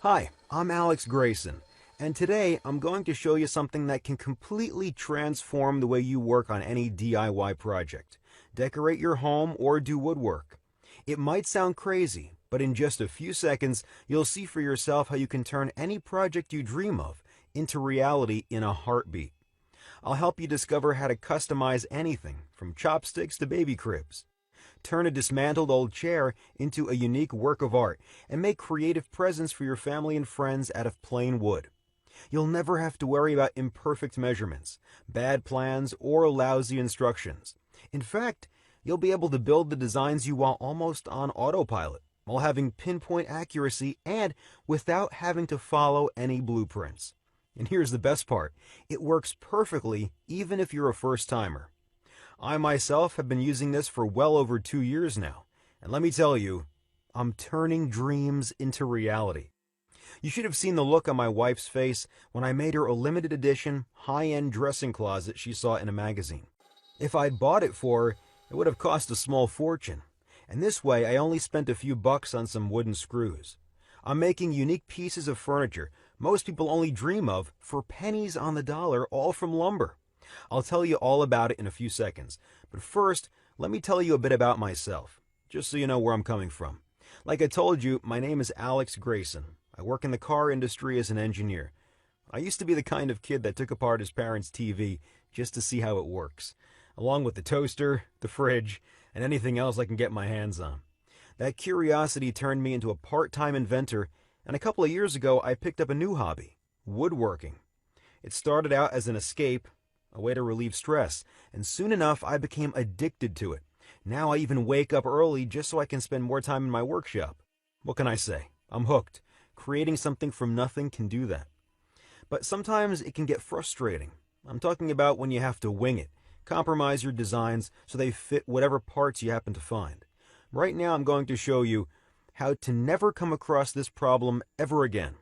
Hi, I'm Alex Grayson, and today I'm going to show you something that can completely transform the way you work on any DIY project. Decorate your home or do woodwork. It might sound crazy, but in just a few seconds, you'll see for yourself how you can turn any project you dream of into reality in a heartbeat. I'll help you discover how to customize anything from chopsticks to baby cribs. Turn a dismantled old chair into a unique work of art and make creative presents for your family and friends out of plain wood. You'll never have to worry about imperfect measurements, bad plans, or lousy instructions. In fact, you'll be able to build the designs you want almost on autopilot, while having pinpoint accuracy and without having to follow any blueprints. And here's the best part, it works perfectly even if you're a first-timer. I myself have been using this for well over 2 years now, and let me tell you, I'm turning dreams into reality. You should have seen the look on my wife's face when I made her a limited edition, high-end dressing closet she saw in a magazine. If I'd bought it for her, it would have cost a small fortune, and this way I only spent a few bucks on some wooden screws. I'm making unique pieces of furniture most people only dream of for pennies on the dollar, all from lumber. I'll tell you all about it in a few seconds, but first, let me tell you a bit about myself, just so you know where I'm coming from. Like I told you, my name is Alex Grayson. I work in the car industry as an engineer. I used to be the kind of kid that took apart his parents' TV just to see how it works, along with the toaster, the fridge, and anything else I can get my hands on. That curiosity turned me into a part-time inventor, and a couple of years ago I picked up a new hobby, woodworking. It started out as an escape, a way to relieve stress, and soon enough I became addicted to it. Now I even wake up early just so I can spend more time in my workshop. What can I say? I'm hooked. Creating something from nothing can do that. But sometimes it can get frustrating. I'm talking about when you have to wing it, compromise your designs so they fit whatever parts you happen to find. Right now I'm going to show you how to never come across this problem ever again.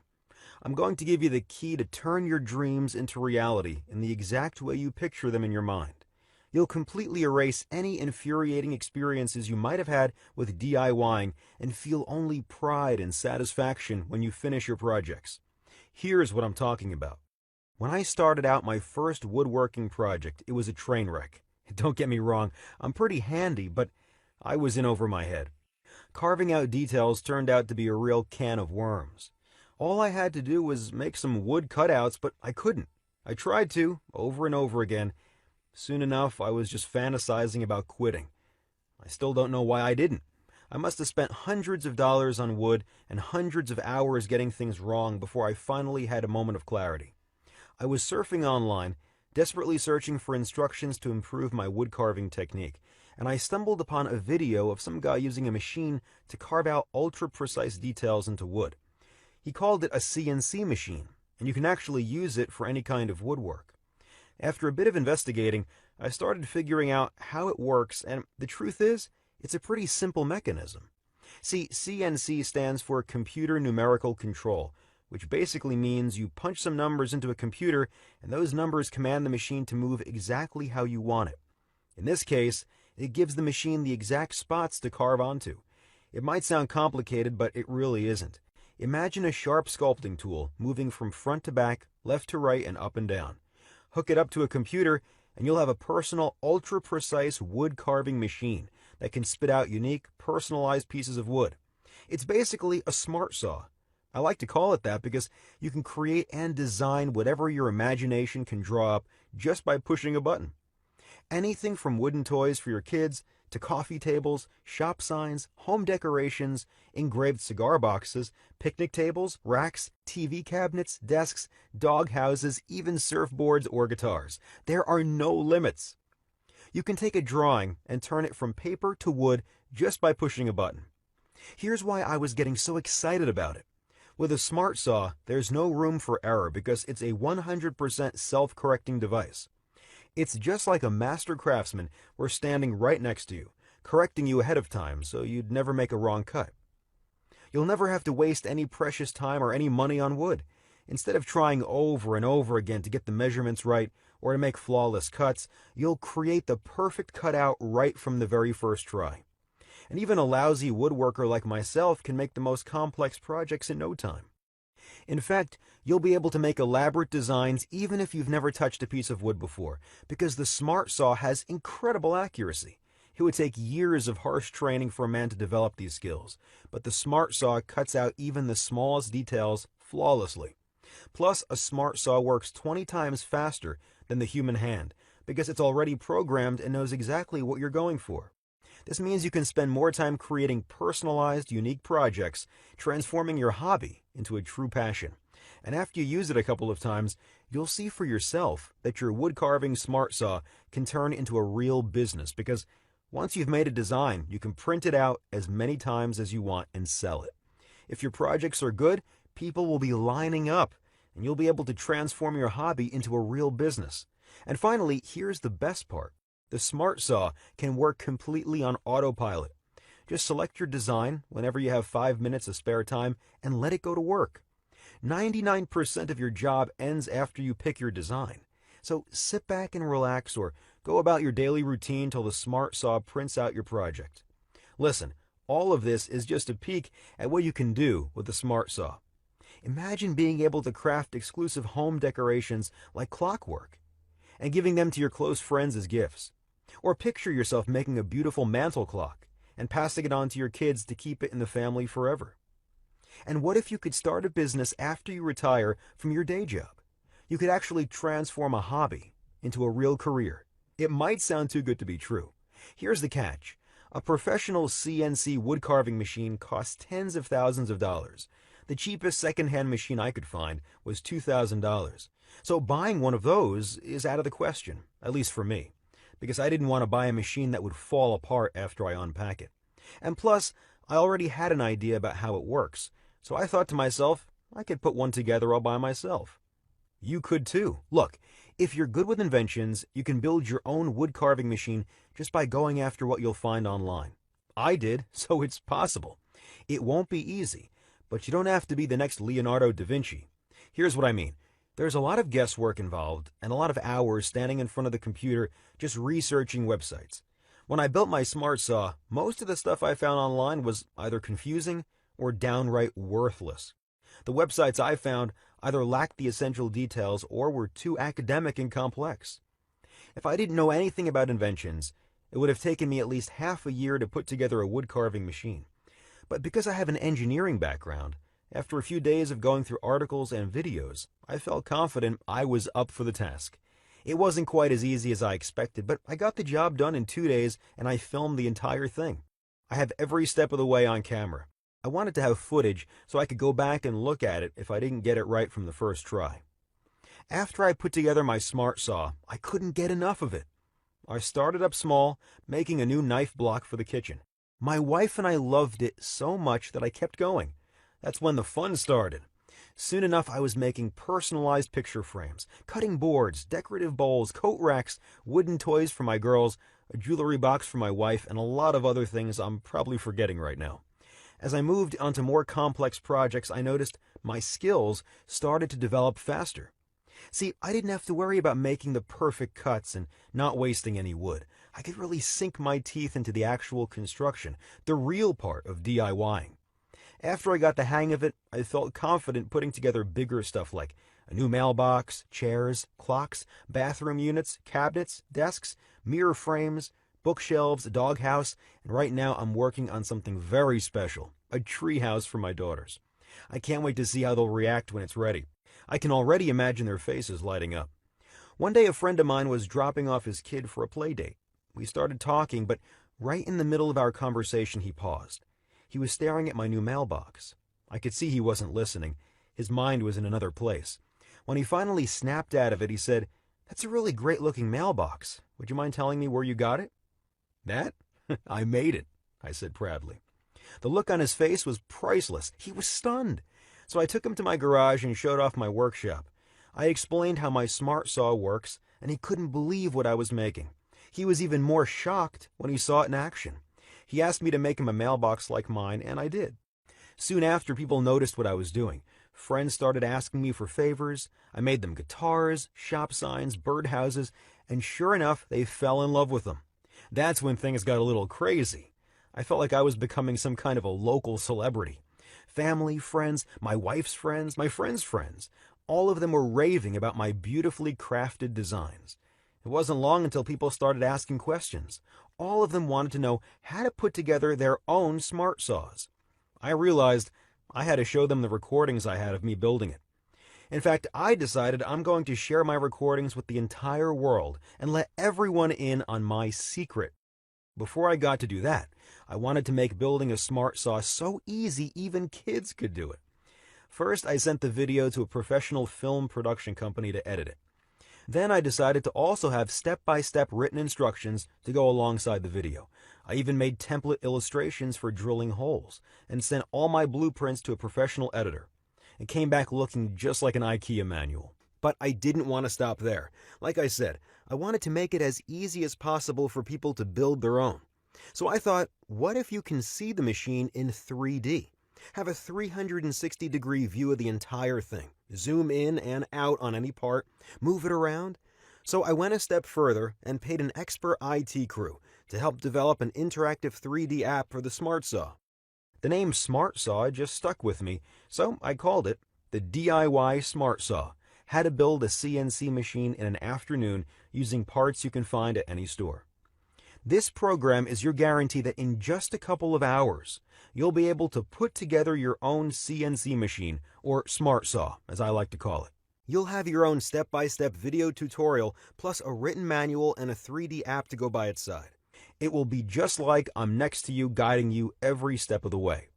I'm going to give you the key to turn your dreams into reality in the exact way you picture them in your mind. You'll completely erase any infuriating experiences you might have had with DIYing and feel only pride and satisfaction when you finish your projects. Here's what I'm talking about. When I started out my first woodworking project, it was a train wreck. Don't get me wrong, I'm pretty handy, but I was in over my head. Carving out details turned out to be a real can of worms. All I had to do was make some wood cutouts, but I couldn't. I tried to, over and over again. Soon enough, I was just fantasizing about quitting. I still don't know why I didn't. I must have spent hundreds of dollars on wood and hundreds of hours getting things wrong before I finally had a moment of clarity. I was surfing online, desperately searching for instructions to improve my wood carving technique, and I stumbled upon a video of some guy using a machine to carve out ultra-precise details into wood. He called it a CNC machine, and you can actually use it for any kind of woodwork. After a bit of investigating, I started figuring out how it works, and the truth is, it's a pretty simple mechanism. See, CNC stands for Computer Numerical Control, which basically means you punch some numbers into a computer, and those numbers command the machine to move exactly how you want it. In this case, it gives the machine the exact spots to carve onto. It might sound complicated, but it really isn't. Imagine a sharp sculpting tool moving from front to back, left to right, and up and down. Hook it up to a computer, and you'll have a personal, ultra-precise wood carving machine that can spit out unique, personalized pieces of wood. It's basically a smart saw. I like to call it that because you can create and design whatever your imagination can draw up just by pushing a button. Anything from wooden toys for your kids to coffee tables, shop signs, home decorations, engraved cigar boxes, picnic tables, racks, TV cabinets, desks, dog houses, even surfboards or guitars. There are no limits. You can take a drawing and turn it from paper to wood just by pushing a button. Here's why I was getting so excited about it. With a smart saw, there's no room for error because it's a 100% self-correcting device. It's just like a master craftsman were standing right next to you, correcting you ahead of time so you'd never make a wrong cut. You'll never have to waste any precious time or any money on wood. Instead of trying over and over again to get the measurements right or to make flawless cuts, you'll create the perfect cutout right from the very first try. And even a lousy woodworker like myself can make the most complex projects in no time. In fact, you'll be able to make elaborate designs even if you've never touched a piece of wood before, because the Smart Saw has incredible accuracy. It would take years of harsh training for a man to develop these skills, but the Smart Saw cuts out even the smallest details flawlessly. Plus, a Smart Saw works 20 times faster than the human hand, because it's already programmed and knows exactly what you're going for. This means you can spend more time creating personalized, unique projects, transforming your hobby into a true passion. And after you use it a couple of times, you'll see for yourself that your wood carving Smart Saw can turn into a real business, because once you've made a design, you can print it out as many times as you want and sell it. If your projects are good, people will be lining up, and you'll be able to transform your hobby into a real business. And finally, here's the best part. The Smart Saw can work completely on autopilot. Just select your design whenever you have 5 minutes of spare time and let it go to work. 99% of your job ends after you pick your design. So sit back and relax, or go about your daily routine till the Smart Saw prints out your project. Listen, all of this is just a peek at what you can do with the Smart Saw. Imagine being able to craft exclusive home decorations like clockwork and giving them to your close friends as gifts. Or picture yourself making a beautiful mantel clock and passing it on to your kids to keep it in the family forever. And what if you could start a business after you retire from your day job? You could actually transform a hobby into a real career. It might sound too good to be true. Here's the catch. A professional CNC wood carving machine costs tens of thousands of dollars. The cheapest second-hand machine I could find was $2,000. So buying one of those is out of the question, at least for me, because I didn't want to buy a machine that would fall apart after I unpack it. And plus, I already had an idea about how it works, so I thought to myself, I could put one together all by myself. You could too. Look, if you're good with inventions, you can build your own wood carving machine just by going after what you'll find online. I did, so it's possible. It won't be easy, but you don't have to be the next Leonardo da Vinci. Here's what I mean. There's a lot of guesswork involved and a lot of hours standing in front of the computer just researching websites. When I built my Smart Saw, most of the stuff I found online was either confusing or downright worthless. The websites I found either lacked the essential details or were too academic and complex. If I didn't know anything about inventions, it would have taken me at least half a year to put together a wood carving machine. But because I have an engineering background, after a few days of going through articles and videos, I felt confident I was up for the task. It wasn't quite as easy as I expected, but I got the job done in 2 days and I filmed the entire thing. I have every step of the way on camera. I wanted to have footage so I could go back and look at it if I didn't get it right from the first try. After I put together my Smart Saw, I couldn't get enough of it. I started up small, making a new knife block for the kitchen. My wife and I loved it so much that I kept going. That's when the fun started. Soon enough, I was making personalized picture frames, cutting boards, decorative bowls, coat racks, wooden toys for my girls, a jewelry box for my wife, and a lot of other things I'm probably forgetting right now. As I moved onto more complex projects, I noticed my skills started to develop faster. See, I didn't have to worry about making the perfect cuts and not wasting any wood. I could really sink my teeth into the actual construction, the real part of DIYing. After I got the hang of it, I felt confident putting together bigger stuff like a new mailbox, chairs, clocks, bathroom units, cabinets, desks, mirror frames, bookshelves, a doghouse, and right now I'm working on something very special, a treehouse for my daughters. I can't wait to see how they'll react when it's ready. I can already imagine their faces lighting up. One day a friend of mine was dropping off his kid for a play date. We started talking, but right in the middle of our conversation he paused. He was staring at my new mailbox. I could see he wasn't listening. His mind was in another place. When he finally snapped out of it, he said, "That's a really great-looking mailbox. Would you mind telling me where you got it?" "That? I made it," I said proudly. The look on his face was priceless. He was stunned. So I took him to my garage and showed off my workshop. I explained how my Smart Saw works, and he couldn't believe what I was making. He was even more shocked when he saw it in action. He asked me to make him a mailbox like mine, and I did. Soon after, people noticed what I was doing. Friends started asking me for favors. I made them guitars, shop signs, birdhouses, and sure enough, they fell in love with them. That's when things got a little crazy. I felt like I was becoming some kind of a local celebrity. Family, friends, my wife's friends, my friends' friends. All of them were raving about my beautifully crafted designs. It wasn't long until people started asking questions. All of them wanted to know how to put together their own smart saws. I realized I had to show them the recordings I had of me building it. In fact, I decided I'm going to share my recordings with the entire world and let everyone in on my secret. Before I got to do that, I wanted to make building a smart saw so easy even kids could do it. First, I sent the video to a professional film production company to edit it. Then I decided to also have step-by-step written instructions to go alongside the video. I even made template illustrations for drilling holes and sent all my blueprints to a professional editor. It came back looking just like an IKEA manual. But I didn't want to stop there. Like I said, I wanted to make it as easy as possible for people to build their own. So I thought, what if you can see the machine in 3D? Have a 360-degree view of the entire thing. Zoom in and out on any part, move it around. So I went a step further and paid an expert IT crew to help develop an interactive 3D app for the Smart Saw. The name Smart Saw just stuck with me, so I called it the DIY Smart Saw. How to build a CNC machine in an afternoon using parts you can find at any store. This program is your guarantee that in just a couple of hours, you'll be able to put together your own CNC machine, or Smart Saw, as I like to call it. You'll have your own step-by-step video tutorial, plus a written manual and a 3D app to go by its side. It will be just like I'm next to you, guiding you every step of the way.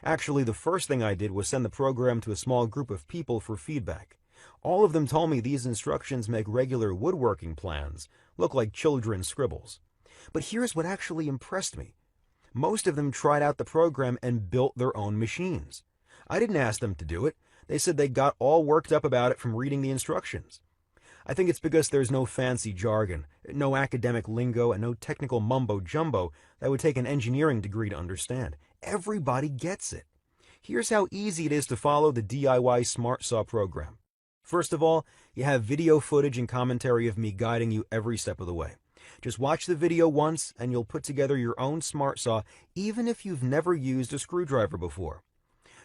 Actually, the first thing I did was send the program to a small group of people for feedback. All of them told me these instructions make regular woodworking plans look like children's scribbles. But here's what actually impressed me. Most of them tried out the program and built their own machines. I didn't ask them to do it. They said they got all worked up about it from reading the instructions. I think it's because there's no fancy jargon, no academic lingo, and no technical mumbo-jumbo that would take an engineering degree to understand. Everybody gets it. Here's how easy it is to follow the DIY Smart Saw program. First of all, you have video footage and commentary of me guiding you every step of the way. Just watch the video once and you'll put together your own smart saw even if you've never used a screwdriver before.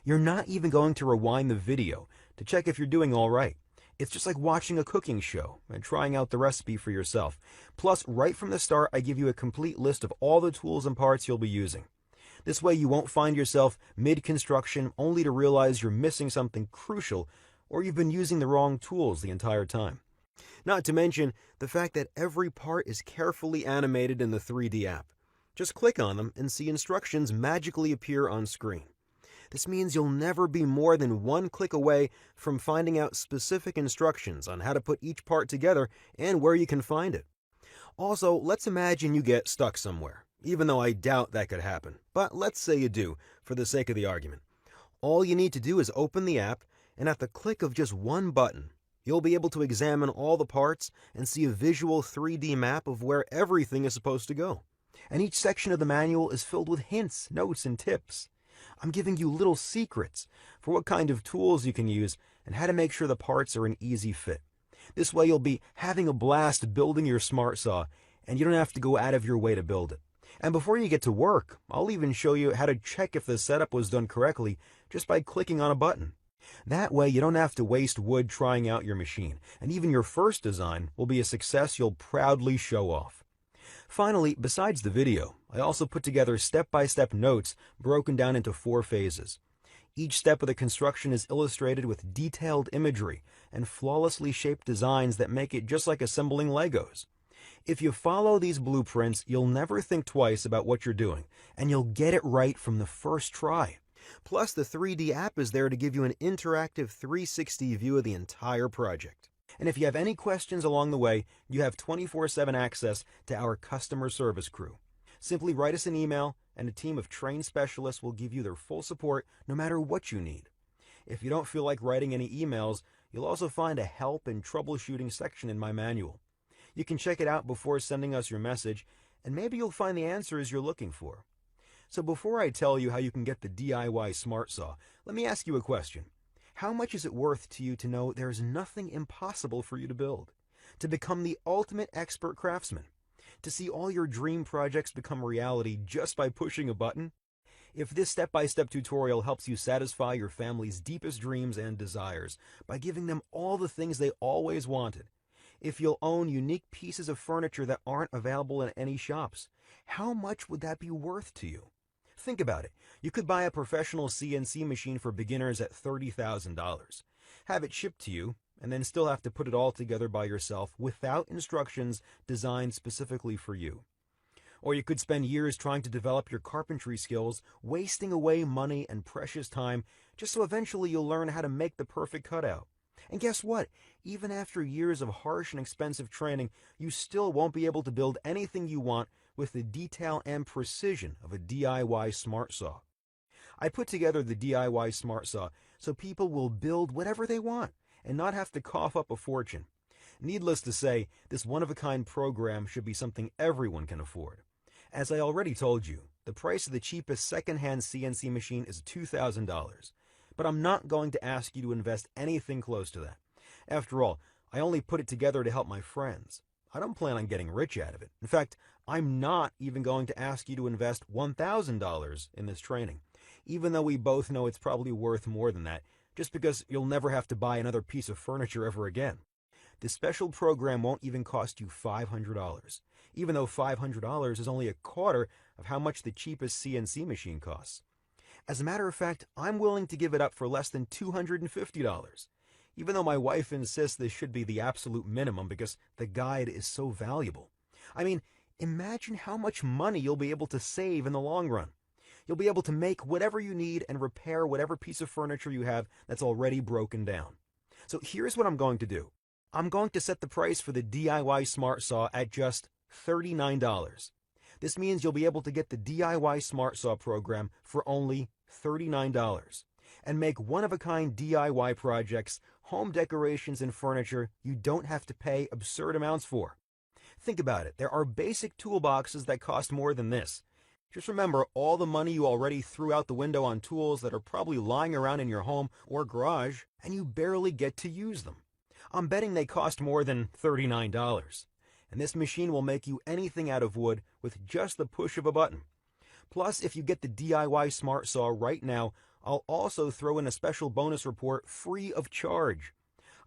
You're not even going to rewind the video to check if you're doing all right. It's just like watching a cooking show and trying out the recipe for yourself. Plus, right from the start, I give you a complete list of all the tools and parts you'll be using. This way you won't find yourself mid-construction only to realize you're missing something crucial or you've been using the wrong tools the entire time. Not to mention the fact that every part is carefully animated in the 3D app. Just click on them and see instructions magically appear on screen. This means you'll never be more than one click away from finding out specific instructions on how to put each part together and where you can find it. Also, let's imagine you get stuck somewhere, even though I doubt that could happen. But let's say you do, for the sake of the argument. All you need to do is open the app, and at the click of just one button, you'll be able to examine all the parts and see a visual 3D map of where everything is supposed to go. And each section of the manual is filled with hints, notes, and tips. I'm giving you little secrets for what kind of tools you can use and how to make sure the parts are an easy fit. This way you'll be having a blast building your smart saw, and you don't have to go out of your way to build it. And before you get to work, I'll even show you how to check if the setup was done correctly just by clicking on a button. That way you don't have to waste wood trying out your machine, and even your first design will be a success you'll proudly show off. Finally, besides the video, I also put together step-by-step notes broken down into 4 phases. Each step of the construction is illustrated with detailed imagery and flawlessly shaped designs that make it just like assembling Legos. If you follow these blueprints, you'll never think twice about what you're doing, and you'll get it right from the first try. Plus, the 3D app is there to give you an interactive 360 view of the entire project. And if you have any questions along the way, you have 24/7 access to our customer service crew. Simply write us an email, and a team of trained specialists will give you their full support no matter what you need. If you don't feel like writing any emails, you'll also find a help and troubleshooting section in my manual. You can check it out before sending us your message, and maybe you'll find the answers you're looking for. So before I tell you how you can get the DIY Smart Saw, let me ask you a question. How much is it worth to you to know there's nothing impossible for you to build? To become the ultimate expert craftsman? To see all your dream projects become reality just by pushing a button? If this step-by-step tutorial helps you satisfy your family's deepest dreams and desires by giving them all the things they always wanted, if you'll own unique pieces of furniture that aren't available in any shops, how much would that be worth to you? Think about it. You could buy a professional CNC machine for beginners at $30,000, have it shipped to you, and then still have to put it all together by yourself without instructions designed specifically for you. Or you could spend years trying to develop your carpentry skills, wasting away money and precious time just so eventually you'll learn how to make the perfect cutout. And guess what? Even after years of harsh and expensive training, you still won't be able to build anything you want with the detail and precision of a DIY smart saw. I put together the DIY smart saw so people will build whatever they want and not have to cough up a fortune. Needless to say, this one-of-a-kind program should be something everyone can afford. As I already told you, the price of the cheapest second-hand CNC machine is $2,000, but I'm not going to ask you to invest anything close to that. After all, I only put it together to help my friends. I don't plan on getting rich out of it. In fact, I'm not even going to ask you to invest $1,000 in this training, even though we both know it's probably worth more than that, just because you'll never have to buy another piece of furniture ever again. This special program won't even cost you $500, even though $500 is only a quarter of how much the cheapest CNC machine costs. As a matter of fact, I'm willing to give it up for less than $250, even though my wife insists this should be the absolute minimum because the guide is so valuable. I mean, imagine how much money you'll be able to save in the long run. You'll be able to make whatever you need and repair whatever piece of furniture you have that's already broken down. So here's what I'm going to do. I'm going to set the price for the DIY Smart Saw at just $39. This means you'll be able to get the DIY Smart Saw program for only $39 and make one-of-a-kind DIY projects, home decorations, and furniture you don't have to pay absurd amounts for. Think about it. There are basic toolboxes that cost more than this. Just remember all the money you already threw out the window on tools that are probably lying around in your home or garage, and you barely get to use them. I'm betting they cost more than $39. And this machine will make you anything out of wood with just the push of a button. Plus, if you get the DIY Smart Saw right now, I'll also throw in a special bonus report free of charge.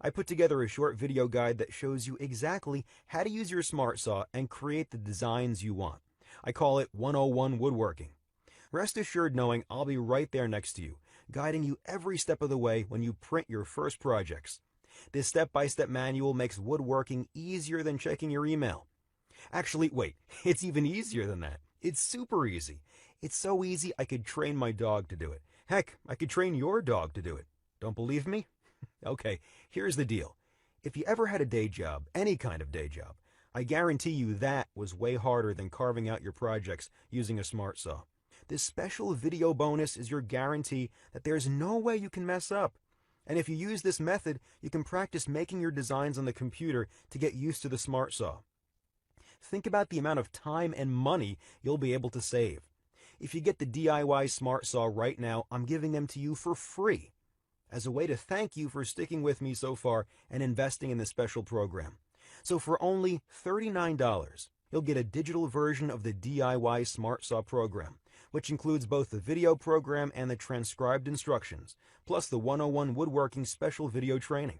I put together a short video guide that shows you exactly how to use your Smart Saw and create the designs you want. I call it 101 Woodworking. Rest assured knowing I'll be right there next to you, guiding you every step of the way when you print your first projects. This step-by-step manual makes woodworking easier than checking your email. Actually, wait, it's even easier than that. It's super easy. It's so easy I could train my dog to do it. Heck, I could train your dog to do it. Don't believe me? Okay, here's the deal. If you ever had a day job, any kind of day job, I guarantee you that was way harder than carving out your projects using a smart saw. This special video bonus is your guarantee that there's no way you can mess up. And if you use this method, you can practice making your designs on the computer to get used to the smart saw. Think about the amount of time and money you'll be able to save. If you get the DIY Smart Saw right now, I'm giving them to you for free as a way to thank you for sticking with me so far and investing in this special program. So for only $39, you'll get a digital version of the DIY Smart Saw program, which includes both the video program and the transcribed instructions, plus the 101 Woodworking special video training.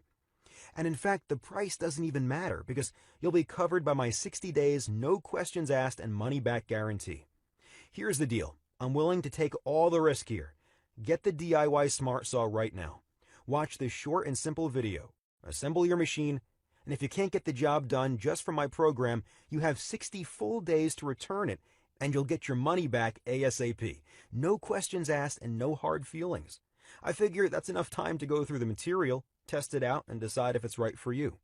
And in fact, the price doesn't even matter because you'll be covered by my 60 days, no questions asked, and money-back guarantee. Here's the deal. I'm willing to take all the risk here. Get the DIY Smart Saw right now. Watch this short and simple video. Assemble your machine, and if you can't get the job done just from my program, you have 60 full days to return it, and you'll get your money back ASAP. No questions asked and no hard feelings. I figure that's enough time to go through the material, test it out, and decide if it's right for you.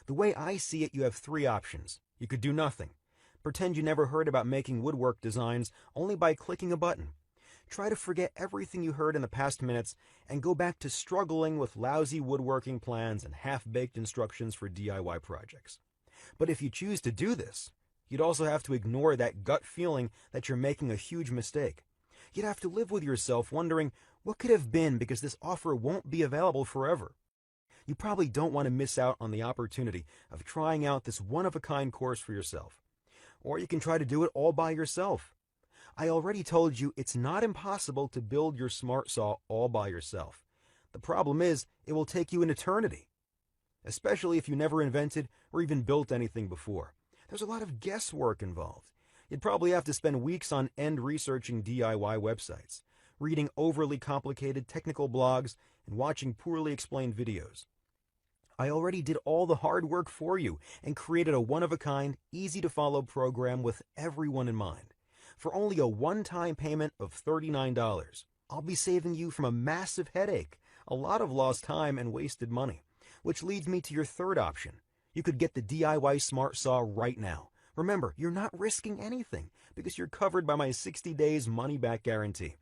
The way I see it, you have three options. You could do nothing. Pretend you never heard about making woodwork designs only by clicking a button. Try to forget everything you heard in the past minutes and go back to struggling with lousy woodworking plans and half-baked instructions for DIY projects. But if you choose to do this, you'd also have to ignore that gut feeling that you're making a huge mistake. You'd have to live with yourself wondering what could have been because this offer won't be available forever. You probably don't want to miss out on the opportunity of trying out this one-of-a-kind course for yourself. Or you can try to do it all by yourself. I already told you it's not impossible to build your smart saw all by yourself. The problem is, it will take you an eternity, especially if you never invented or even built anything before. There's a lot of guesswork involved. You'd probably have to spend weeks on end researching DIY websites, reading overly complicated technical blogs, and watching poorly explained videos. I already did all the hard work for you and created a one-of-a-kind, easy-to-follow program with everyone in mind. For only a one-time payment of $39, I'll be saving you from a massive headache, a lot of lost time and wasted money. Which leads me to your third option. You could get the DIY Smart Saw right now. Remember, you're not risking anything because you're covered by my 60 days money-back guarantee.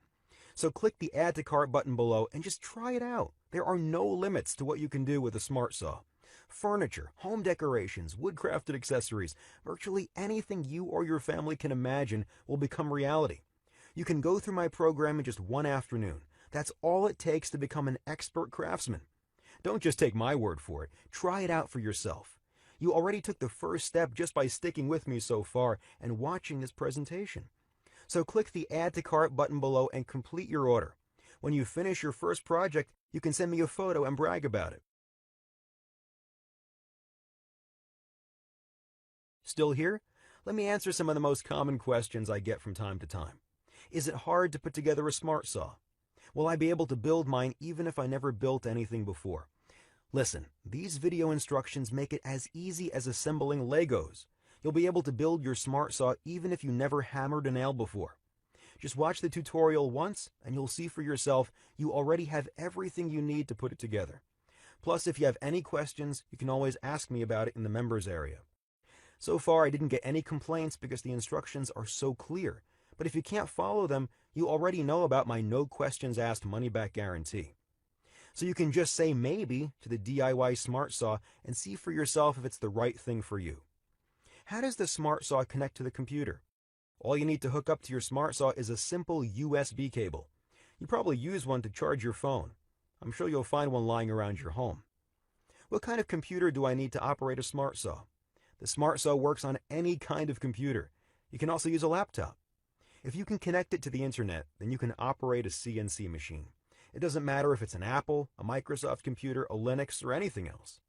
So click the Add to Cart button below and just try it out. There are no limits to what you can do with a Smart Saw. Furniture, home decorations, wood-crafted accessories, virtually anything you or your family can imagine will become reality. You can go through my program in just one afternoon. That's all it takes to become an expert craftsman. Don't just take my word for it. Try it out for yourself. You already took the first step just by sticking with me so far and watching this presentation. So click the Add to Cart button below and complete your order. When you finish your first project, you can send me a photo and brag about it. Still here? Let me answer some of the most common questions I get from time to time. Is it hard to put together a smart saw? Will I be able to build mine even if I never built anything before? Listen, these video instructions make it as easy as assembling Legos. You'll be able to build your smart saw even if you never hammered a nail before. Just watch the tutorial once and you'll see for yourself you already have everything you need to put it together. Plus, if you have any questions, you can always ask me about it in the members area. So far, I didn't get any complaints because the instructions are so clear. But if you can't follow them, you already know about my no questions asked money-back guarantee. So you can just say maybe to the DIY Smart Saw and see for yourself if it's the right thing for you. How does the Smart Saw connect to the computer? All you need to hook up to your Smart Saw is a simple USB cable. You probably use one to charge your phone. I'm sure you'll find one lying around your home. What kind of computer do I need to operate a Smart Saw? The Smart Saw works on any kind of computer. You can also use a laptop. If you can connect it to the internet, then you can operate a CNC machine. It doesn't matter if it's an Apple, a Microsoft computer, a Linux, or anything else.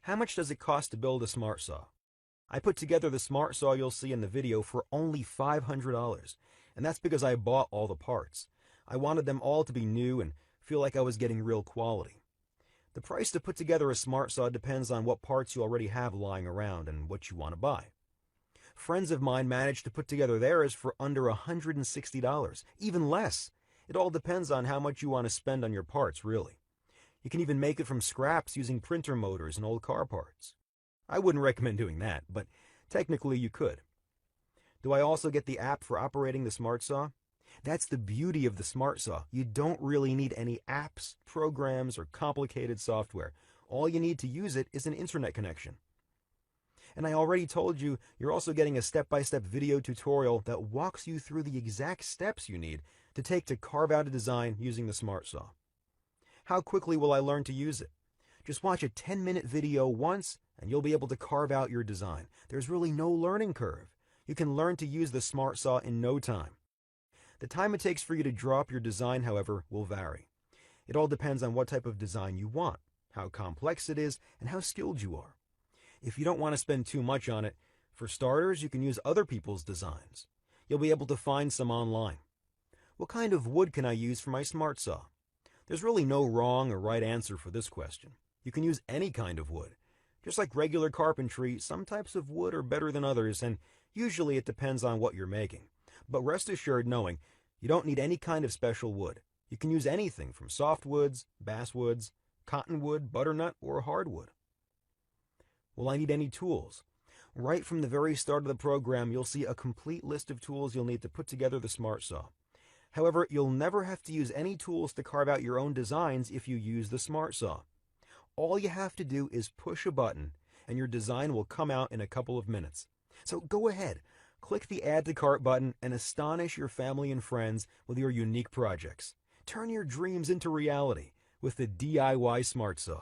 How much does it cost to build a Smart Saw? I put together the Smart Saw you'll see in the video for only $500, and that's because I bought all the parts. I wanted them all to be new and feel like I was getting real quality. The price to put together a Smart Saw depends on what parts you already have lying around and what you want to buy. Friends of mine managed to put together theirs for under $160, even less. It all depends on how much you want to spend on your parts, really. You can even make it from scraps using printer motors and old car parts. I wouldn't recommend doing that, but technically you could. Do I also get the app for operating the Smart Saw? That's the beauty of the Smart Saw. You don't really need any apps, programs, or complicated software. All you need to use it is an internet connection. And I already told you, you're also getting a step-by-step video tutorial that walks you through the exact steps you need to take to carve out a design using the Smart Saw. How quickly will I learn to use it? Just watch a 10-minute video once and you'll be able to carve out your design. There's really no learning curve. You can learn to use the Smart Saw in no time. The time it takes for you to draw up your design, however, will vary. It all depends on what type of design you want, how complex it is, and how skilled you are. If you don't want to spend too much on it, for starters, you can use other people's designs. You'll be able to find some online. What kind of wood can I use for my Smart Saw? There's really no wrong or right answer for this question. You can use any kind of wood. Just like regular carpentry, some types of wood are better than others, and usually it depends on what you're making. But rest assured knowing you don't need any kind of special wood. You can use anything from softwoods, basswoods, cottonwood, butternut, or hardwood. Will I need any tools? Right from the very start of the program, you'll see a complete list of tools you'll need to put together the Smart Saw. However, you'll never have to use any tools to carve out your own designs if you use the Smart Saw. All you have to do is push a button, and your design will come out in a couple of minutes. So go ahead, click the Add to Cart button and astonish your family and friends with your unique projects. Turn your dreams into reality with the DIY Smart Saw.